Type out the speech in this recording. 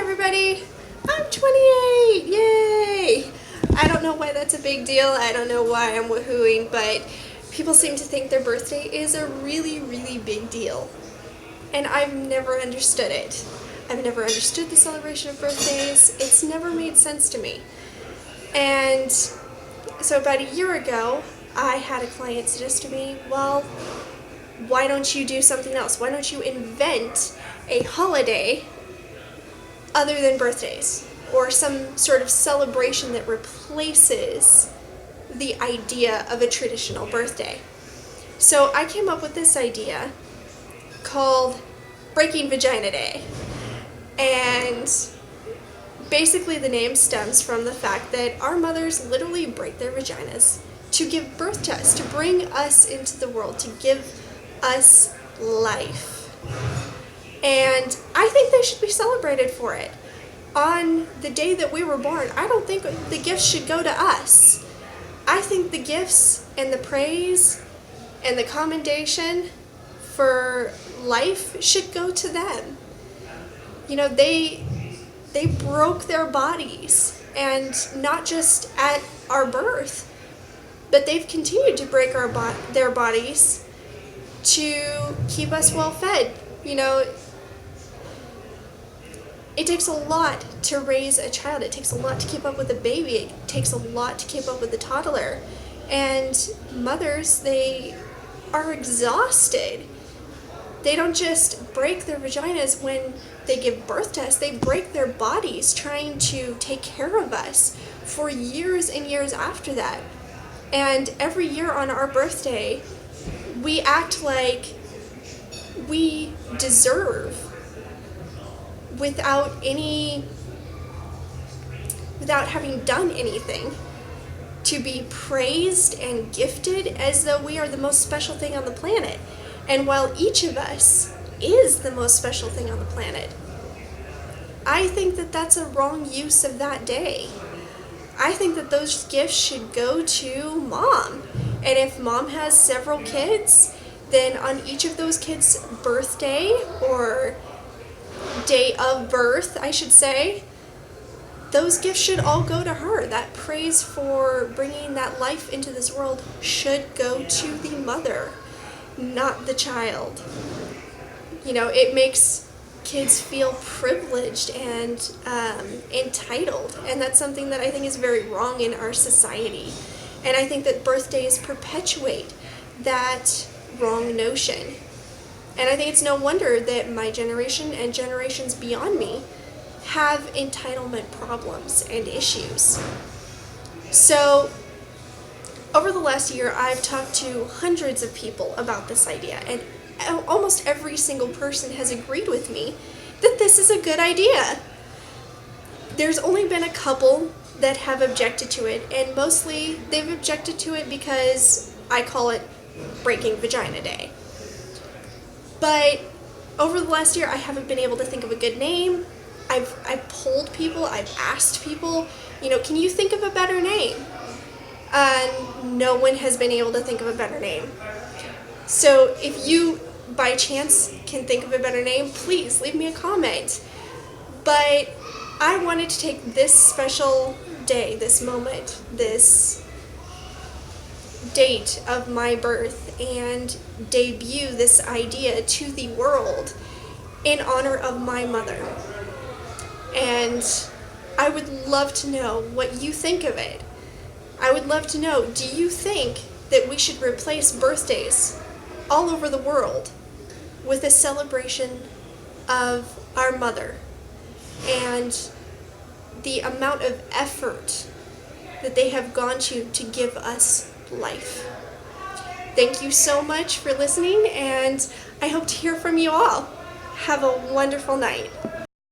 everybody, I'm 28, yay! I don't know why that's a big deal, I don't know why I'm woohooing, but people seem to think their birthday is a really, really big deal. And I've never understood it. I've never understood the celebration of birthdays. It's never made sense to me. And so about a year ago, I had a client suggest to me, well, why don't you do something else? Why don't you invent a holiday other than birthdays, or some sort of celebration that replaces the idea of a traditional birthday? So I came up with this idea called Breaking Vagina Day. And basically the name stems from the fact that our mothers literally break their vaginas to give birth to us, to bring us into the world, to give us life. And I think they should be celebrated for it. On the day that we were born, I don't think the gifts should go to us. I think the gifts and the praise and the commendation for life should go to them. You know, they broke their bodies, and not just at our birth, but they've continued to break their bodies to keep us well fed. You know, it takes a lot to raise a child. It takes a lot to keep up with a baby. It takes a lot to keep up with a toddler. And mothers, they are exhausted. They don't just break their vaginas when they give birth to us. They break their bodies trying to take care of us for years and years after that. And every year on our birthday, we act like we deserve, without having done anything, to be praised and gifted as though we are the most special thing on the planet. And while each of us is the most special thing on the planet, I think that that's a wrong use of that day. I think that those gifts should go to mom. And if mom has several kids, then on each of those kids' birthday, or day of birth, I should say, those gifts should all go to her. That praise for bringing that life into this world should go to the mother, not the child. You know, it makes kids feel privileged and entitled, and that's something that I think is very wrong in our society. And I think that birthdays perpetuate that wrong notion. And I think it's no wonder that my generation and generations beyond me have entitlement problems and issues. So over the last year, I've talked to hundreds of people about this idea, and almost every single person has agreed with me that this is a good idea. There's only been a couple that have objected to it, and mostly they've objected to it because I call it Breaking Vagina Day. But over the last year, I haven't been able to think of a good name. I've polled people, I've asked people, you know, can you think of a better name? No one has been able to think of a better name. So if you, by chance, can think of a better name, please leave me a comment. But I wanted to take this special day, this moment, this date of my birth, and debut this idea to the world in honor of my mother. And I would love to know what you think of it. I would love to know, do you think that we should replace birthdays all over the world with a celebration of our mother and the amount of effort that they have gone to give us life? Thank you so much for listening, and I hope to hear from you all. Have a wonderful night.